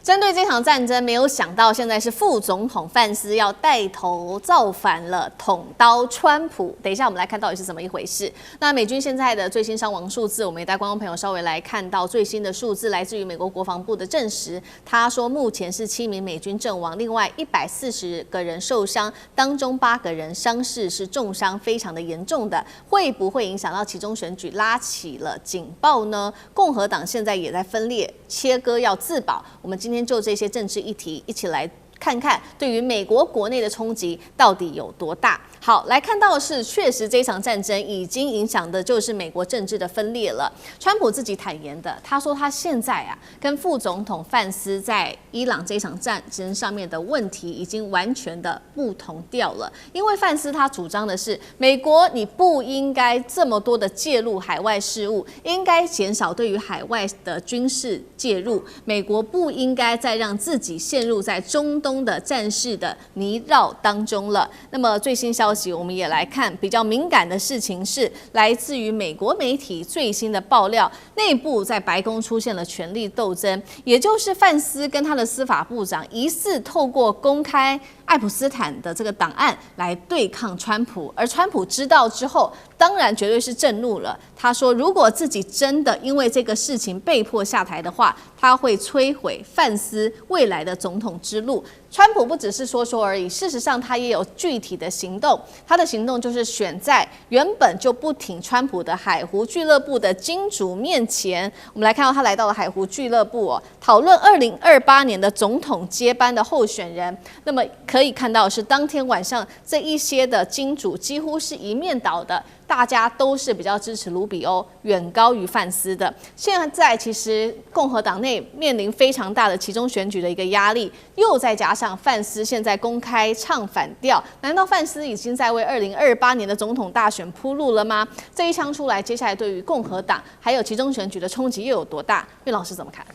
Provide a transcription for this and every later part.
针对这场战争，没有想到现在是副总统范斯要带头造反了，捅刀川普。等一下我们来看到底是怎么一回事。那美军现在的最新伤亡数字，我们也带观众朋友稍微来看到最新的数字，来自于美国国防部的证实。他说目前是7名美军阵亡，另外140个人受伤，当中8个人伤势是重伤，非常的严重的。会不会影响到期中选举，拉起了警报呢？共和党现在也在分裂切割，要自保。我们今天就这些政治议题一起来看看，对于美国国内的冲击到底有多大。好，来看到的是，确实这场战争已经影响的就是美国政治的分裂了。川普自己坦言的，他说他现在跟副总统范斯在伊朗这场战争上面的问题已经完全的不同调了。因为范斯他主张的是，美国你不应该这么多的介入海外事务，应该减少对于海外的军事介入。美国不应该再让自己陷入在中东的战事的泥淖当中了。那么最新消息，我们也来看比较敏感的事情是来自于美国媒体最新的爆料，内部在白宫出现了权力斗争，也就是范斯跟他的司法部长疑似透过公开爱普斯坦的这个档案来对抗川普，而川普知道之后，当然绝对是震怒了。他说，如果自己真的因为这个事情被迫下台的话，他会摧毁范斯未来的总统之路。川普不只是说说而已，事实上他也有具体的行动。他的行动就是选在原本就不挺川普的海湖俱乐部的金主面前。我们来看到他来到了海湖俱乐部讨论2028年的总统接班的候选人。那么可以看到是当天晚上这一些的金主几乎是一面倒的。大家都是比较支持卢比欧，远高于范斯的。现在其实共和党内面临非常大的期中选举的一个压力，又再加上范斯现在公开唱反调，难道范斯已经在为2028年的总统大选铺路了吗？这一枪出来，接下来对于共和党还有期中选举的冲击又有多大？岳老师怎么看？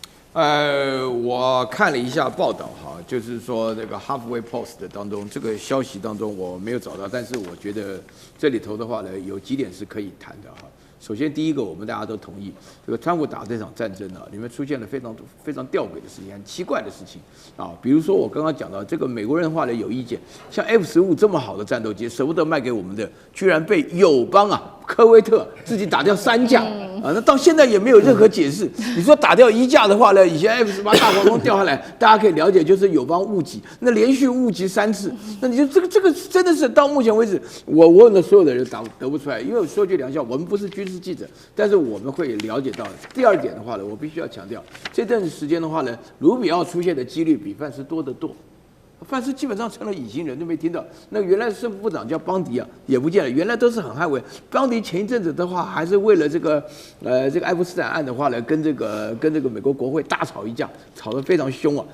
我看了一下报道哈，就是说这个 Halfway Post 当中这个消息当中我没有找到，但是我觉得这里头的话呢，有几点是可以谈的哈。首先，第一个，我们大家都同意，这个川普打这场战争里面出现了非常吊诡的事情，很奇怪的事情啊。比如说我刚刚讲到，这个美国人的话呢有意见，像 F-15这么好的战斗机，舍不得卖给我们的，居然被友邦科威特自己打掉3架那到现在也没有任何解释。你说打掉1架的话呢，以前 F-18大黄蜂掉下来，大家可以了解就是友邦误击，那连续误击3次，那你就这个真的是到目前为止，我问了所有的人得不出来，因为说句良心，我们不是军事记者，但是我们会了解到。第二点的话呢，我必须要强调，这段时间的话呢，卢比奥出现的几率比范斯多得多。范斯基本上成了隐形人，都没听到。那原来生部长叫邦迪也不见了。原来都是很捍卫邦迪。前一阵子的话，还是为了这个爱普斯坦案的话呢，跟这个美国国会大吵一架，吵得非常凶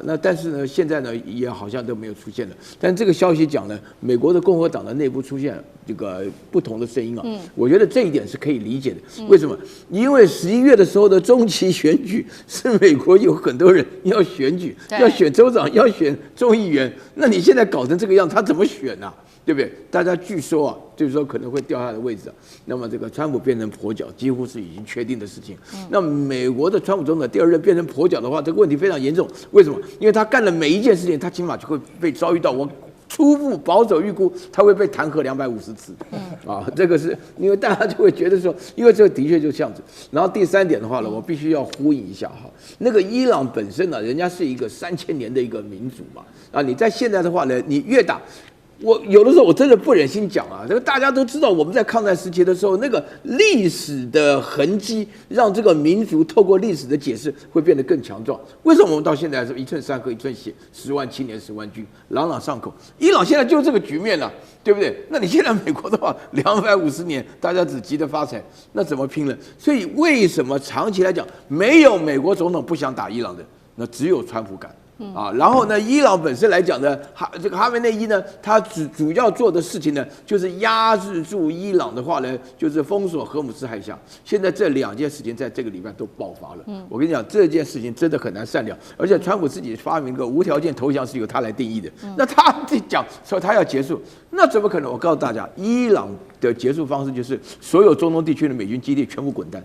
那但是呢，现在呢也好像都没有出现了。但这个消息讲呢，美国的共和党的内部出现这个不同的声音我觉得这一点是可以理解的。为什么？因为11月的时候的中期选举是美国有很多人要选举，要选州长，要选众议员，那你现在搞成这个样，他怎么选对不对？大家据说就是说可能会掉他的位置那么这个川普变成跛脚，几乎是已经确定的事情。那美国的川普总统第2任变成跛脚的话，这个问题非常严重。为什么？因为他干了每一件事情，他起码就会被遭遇到我初步保守预估，他会被弹劾250次这个是因为大家就会觉得说，因为这个的确就这样子。然后第3点的话呢，我必须要呼应一下那个伊朗本身人家是一个3000年的一个民族嘛你在现在的话呢，你越打。我有的时候我真的不忍心讲这个大家都知道，我们在抗战时期的时候，那个历史的痕迹让这个民族透过历史的解释会变得更强壮。为什么我们到现在是一寸山河一寸血，10万青年10万军，朗朗上口？伊朗现在就是这个局面了，对不对？那你现在美国的话，250年大家只急着发财，那怎么拼了？所以为什么长期来讲，没有美国总统不想打伊朗的，那只有川普敢。然后呢，伊朗本身来讲呢，这个哈梅内伊呢，他主要做的事情呢，就是压制住伊朗的话呢，就是封锁荷姆斯海峡。现在这2件事情在这个礼拜都爆发了。我跟你讲，这件事情真的很难善了。而且川普自己发明个无条件投降是由他来定义的。那他自己讲说他要结束，那怎么可能？我告诉大家，伊朗的结束方式就是所有中东地区的美军基地全部滚蛋。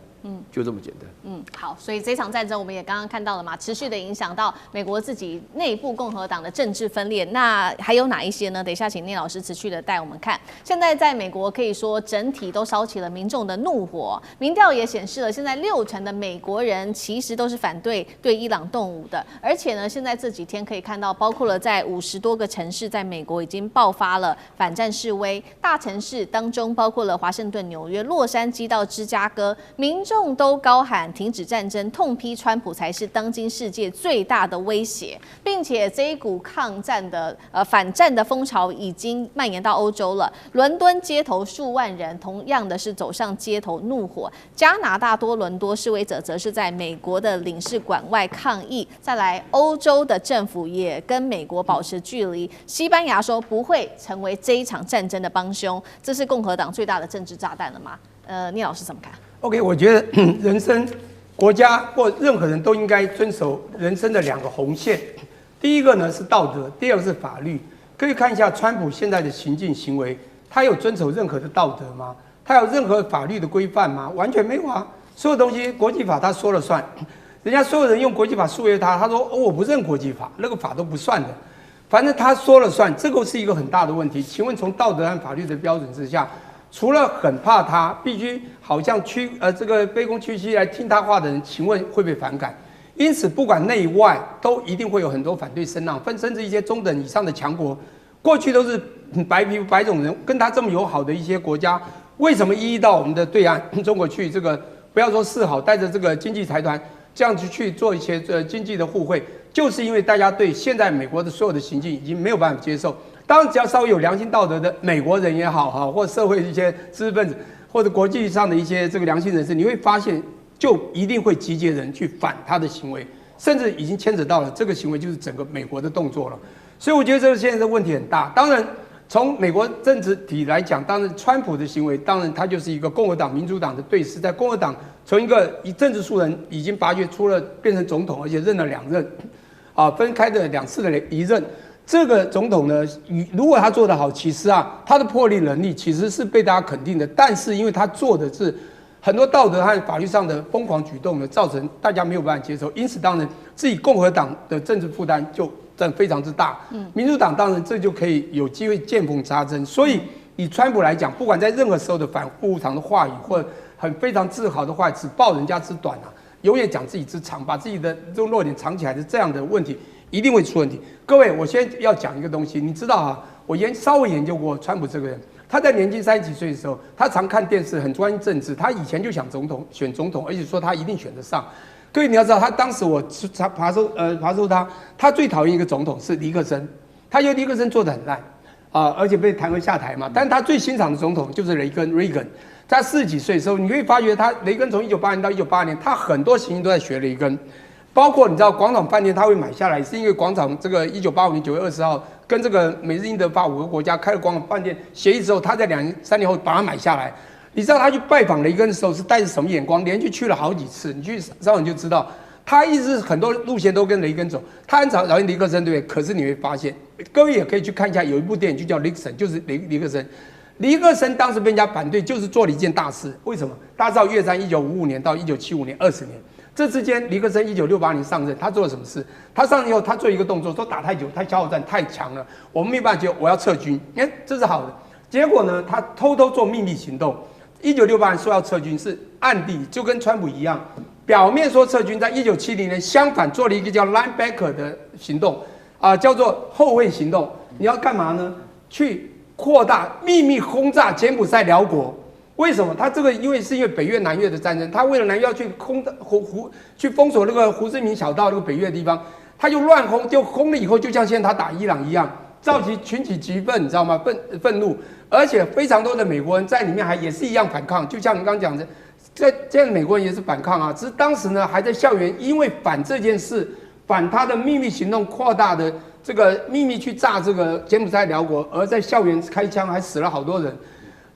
就这么简单。好，所以这场战争我们也刚刚看到了嘛，持续的影响到美国自己内部共和党的政治分裂。那还有哪一些呢？等一下请聂老师持续的带我们看。现在在美国可以说整体都烧起了民众的怒火，民调也显示了现在60%的美国人其实都是反对伊朗动武的，而且呢，现在这几天可以看到，包括了在50多个城市，在美国已经爆发了反战示威，大城市当中包括了华盛顿、纽约、洛杉矶到芝加哥，民众都高喊停止战争，痛批川普才是当今世界最大的威胁，并且这一股抗战的反战的风潮已经蔓延到欧洲了。伦敦街头数万人同样的是走上街头怒火，加拿大多伦多示威者则是在美国的领事馆外抗议。再来，欧洲的政府也跟美国保持距离。西班牙说不会成为这一场战争的帮凶，这是共和党最大的政治炸弹了吗？聂老师怎么看 ？OK， 我觉得人生、国家或任何人都应该遵守人生的2个红线。第一个呢是道德，第二个是法律。可以看一下川普现在的行径行为，他有遵守任何的道德吗？他有任何法律的规范吗？完全没有啊！所有东西国际法他说了算。人家所有人用国际法束约他，他说我不认国际法，那个法都不算的。反正他说了算，这个是一个很大的问题。请问从道德和法律的标准之下，除了很怕他，必须好像这个卑躬屈膝来听他话的人，请问会不会反感？因此，不管内外，都一定会有很多反对声浪，甚至一些中等以上的强国，过去都是白皮肤白种人，跟他这么友好的一些国家，为什么一到我们的对岸中国去？这个不要说示好，带着这个经济财团这样子去做一些经济的互惠，就是因为大家对现在美国的所有的行径已经没有办法接受。当然，只要稍微有良心道德的美国人也好哈，或社会一些知识分子，或者国际上的一些这个良心人士，你会发现，就一定会集结人去反他的行为，甚至已经牵扯到了这个行为就是整个美国的动作了。所以我觉得这个现在的问题很大。当然，从美国政治体来讲，当然川普的行为，当然他就是一个共和党、民主党的对峙，在共和党从一个政治素人已经拔擢出了变成总统，而且任了2任，分开的2次的1任。这个总统呢，如果他做得好，其实他的魄力能力其实是被大家肯定的。但是因为他做的是很多道德和法律上的疯狂举动呢，造成大家没有办法接受。因此，当然自己共和党的政治负担就非常之大。民主党当然这就可以有机会见缝插针。所以以川普来讲，不管在任何时候的反护长的话语，或者非常自豪的话，只报人家之短永远讲自己之长，把自己的这种弱点藏起来的这样的问题，一定会出问题。各位，我先要讲一个东西，你知道我稍微研究过川普这个人。他在年轻30几岁的时候，他常看电视，很关心政治。他以前就想选总统，而且说他一定选得上。各位你要知道，他当时我爬搜他最讨厌一个总统是尼克森，他觉得尼克森做得很烂而且被弹劾下台嘛。但是他最欣赏的总统就是雷根。他40几岁的时候，你可以发觉雷根从1980年到1982年，他很多行径都在学雷根。包括你知道广场饭店他会买下来，是因为广场这个1985年9月20号跟这个美日英德法5个国家开了广场饭店协议之后，他在2年3年后把它买下来。你知道他去拜访雷根的时候是带着什么眼光？连续去了好几次，你去稍你就知道，他一直很多路线都跟雷根走。他很讨厌尼克森，对不对？可是你会发现，各位也可以去看一下，有一部电影就叫《尼克森》，就是尼克森。尼克森当时被人家反对，就是做了一件大事。为什么？大家知道越战1955年到1975年20年。这之间，尼克森1968年上任，他做了什么事？他上任以后，他做一个动作，说打太久，他消耗战太强了，我们没办法接受，我要撤军。这是好的。结果呢，他偷偷做秘密行动。1968年说要撤军，是暗地就跟川普一样，表面说撤军，在1970年相反做了一个叫 linebacker 的行动，叫做后卫行动。你要干嘛呢？去扩大秘密轰炸柬埔寨、辽国。为什么？他这个因为北越南越的战争，他为了南越要去去封锁那个胡志明小道那个北越的地方，他就乱轰，就轰了以后，就像现在他打伊朗一样，召集群起激愤，你知道吗？愤怒，而且非常多的美国人在里面也是一样反抗，就像你刚刚讲的，这样美国人也是反抗只是当时呢还在校园，因为反这件事，反他的秘密行动扩大的这个秘密去炸这个柬埔寨、辽国，而在校园开枪，还死了好多人。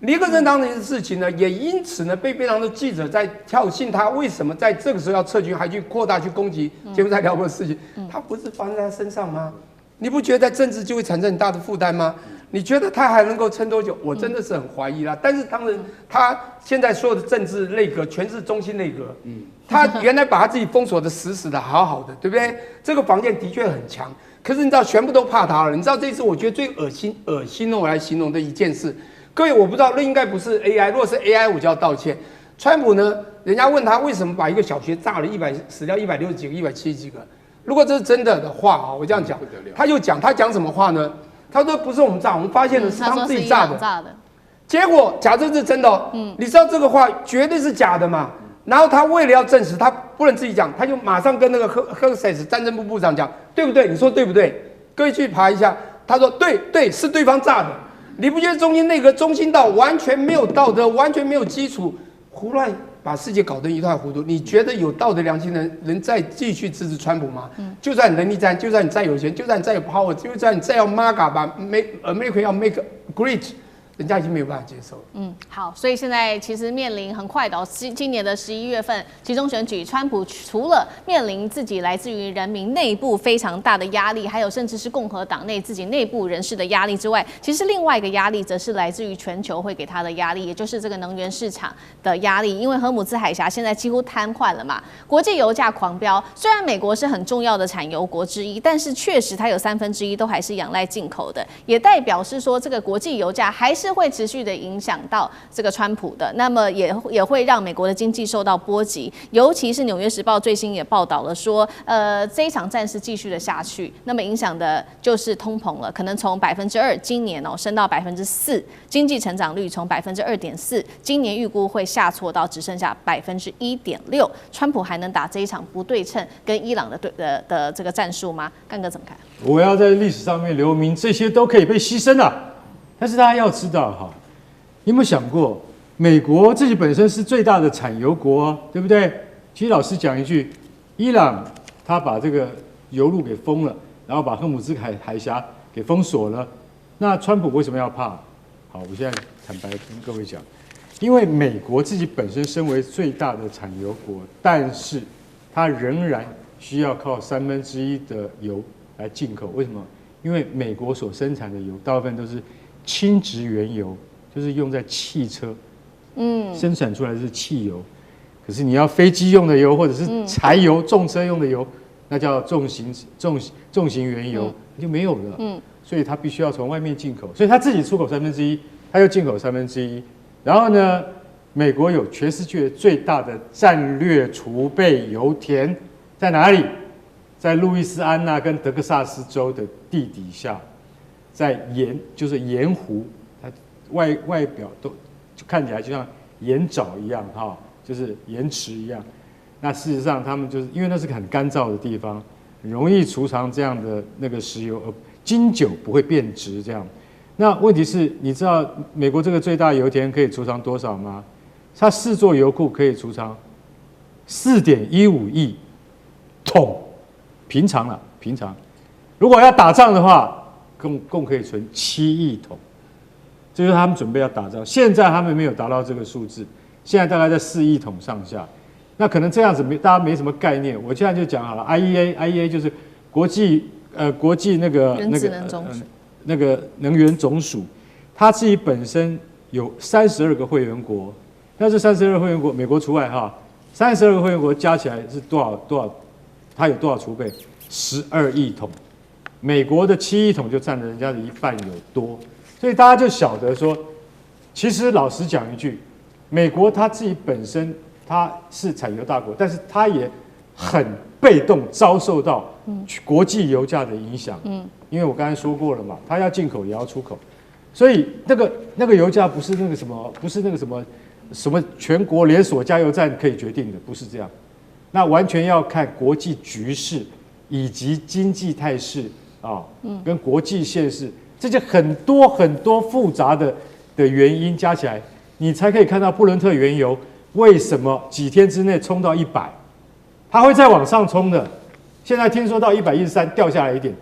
尼克森当时的事情呢，也因此呢被非常多记者在挑衅他为什么在这个时候要撤军，还去扩大去攻击柬埔寨、辽国的事情，他不是发生在他身上吗？你不觉得在政治就会产生很大的负担吗？你觉得他还能够撑多久？我真的是很怀疑啦。但是当然，他现在所有的政治内阁全是中心内阁，他原来把他自己封锁的死死的，好好的，对不对？这个防线的确很强，可是你知道，全部都怕他了。你知道这次我觉得最恶心的，我来形容的一件事，各位我不知道，那应该不是 AI， 如果是 AI 我就要道歉。川普呢，人家问他为什么把一个小学炸了死掉160几个、170几个。如果这是真的话啊，我这样讲，他讲什么话呢？他说不是我们炸，我们发现的是他们自己炸的。结果假设是真的哦，你知道这个话绝对是假的嘛？然后他为了要证实，他不能自己讲，他就马上跟那个赫塞斯战争部部长讲，对不对？你说对不对？各位去爬一下，他说对，是对方炸的。你不觉得中间那个中心到完全没有道德，完全没有基础，胡乱把世界搞得一塌糊涂？你觉得有道德良心的人能再继续支持川普吗？就算你能力再，就算你再有钱，就算你再有 power， 就算你再要 MAGA 把 America 要 make great， 人家已经没有办法接受了。好，所以现在其实面临很快的今年的11月份期中选举，川普除了面临自己来自于人民内部非常大的压力，还有甚至是共和党内自己内部人士的压力之外，其实另外一个压力则是来自于全球会给他的压力，也就是这个能源市场的压力。因为荷姆兹海峡现在几乎瘫痪了嘛，国际油价狂飙。虽然美国是很重要的产油国之一，但是确实它有1/3都还是仰赖进口的，也代表是说这个国际油价还是会持续的影响到这个川普的，那么也会让美国的经济受到波及。尤其是《纽约时报》最新也报道了说，这一场战事继续的下去，那么影响的就是通膨了，可能从2%今年升到4%，经济成长率从2.4%，今年预估会下挫到只剩下1.6%。川普还能打这一场不对称跟伊朗的这个战术吗？干哥怎么看？我要在历史上面留名，这些都可以被牺牲的。但是大家要知道哈，你有没有想过，美国自己本身是最大的产油国啊，对不对？其实老实讲一句，伊朗他把这个油路给封了，然后把荷姆兹海峡给封锁了，那川普为什么要怕？好，我现在坦白跟各位讲，因为美国自己本身身为最大的产油国，但是它仍然需要靠1/3的油来进口。为什么？因为美国所生产的油大部分都是轻质原油，就是用在汽车，生产出来的是汽油。可是你要飞机用的油，或者是柴油、重车用的油，那叫重型原油，就没有了。所以它必须要从外面进口，所以它自己出口1/3，它又进口1/3。然后呢，美国有全世界最大的战略储备油田在哪里？在路易斯安那跟德克萨斯州的地底下。在就是盐湖，它外表都就看起来就像盐沼一样哈，就是盐池一样。那事实上，他们就是因为那是个很干燥的地方，很容易储藏这样的那个石油，经久不会变质这样。那问题是，你知道美国这个最大油田可以储藏多少吗？它4座油库可以储藏4.15亿桶，平常。如果要打仗的话，共可以存7亿桶，这就是他们准备要打仗。现在他们没有达到这个数字，现在大概在4亿桶上下。那可能这样子大家没什么概念。我现在就讲好了 ，IEA 就是国际那个能源总署，它自己本身有32个会员国，那这32个会员国，美国除外哈，32个会员国加起来是多少？它有多少储备？12亿桶。美国的7亿桶就占了人家的1半有多，所以大家就晓得说，其实老实讲一句，美国它自己本身它是产油大国，但是它也很被动遭受到国际油价的影响。因为我刚才说过了嘛，它要进口也要出口，所以那个油价不是那个什么全国连锁加油站可以决定的，不是这样。那完全要看国际局势以及经济态势。跟国际现实，这些很多复杂的原因加起来，你才可以看到布伦特原油为什么几天之内冲到100，它会再往上冲的。现在听说到113掉下来一点，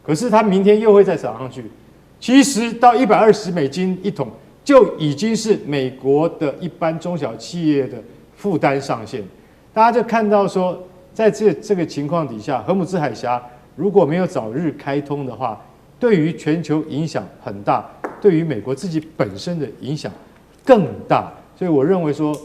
可是它明天又会再涨上去。其实到$120一桶就已经是美国的一般中小企业的负担上限。大家就看到说，在这个情况底下，荷姆兹海峡如果没有早日开通的话，对于全球影响很大，对于美国自己本身的影响更大。所以我认为说，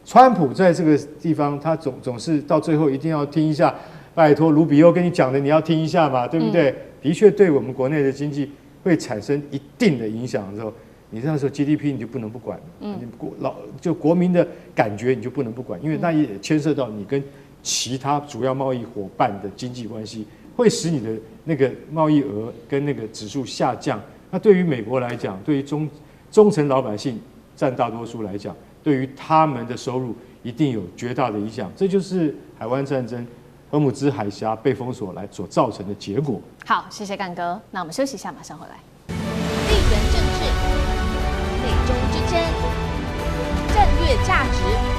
川普在这个地方，他总是到最后一定要听一下，拜托卢比欧跟你讲的，你要听一下嘛，对不对？的确对我们国内的经济会产生一定的影响的时候，你那时候 GDP 你就不能不管，就国民的感觉你就不能不管，因为那也牵涉到你跟其他主要贸易伙伴的经济关系，会使你的那个贸易额跟那个指数下降。那对于美国来讲，对于中层老百姓占大多数来讲，对于他们的收入一定有绝大的影响。这就是海湾战争、荷姆兹海峡被封锁来所造成的结果。好，谢谢干哥。那我们休息一下，马上回来。地缘政治、美中之争、战略价值。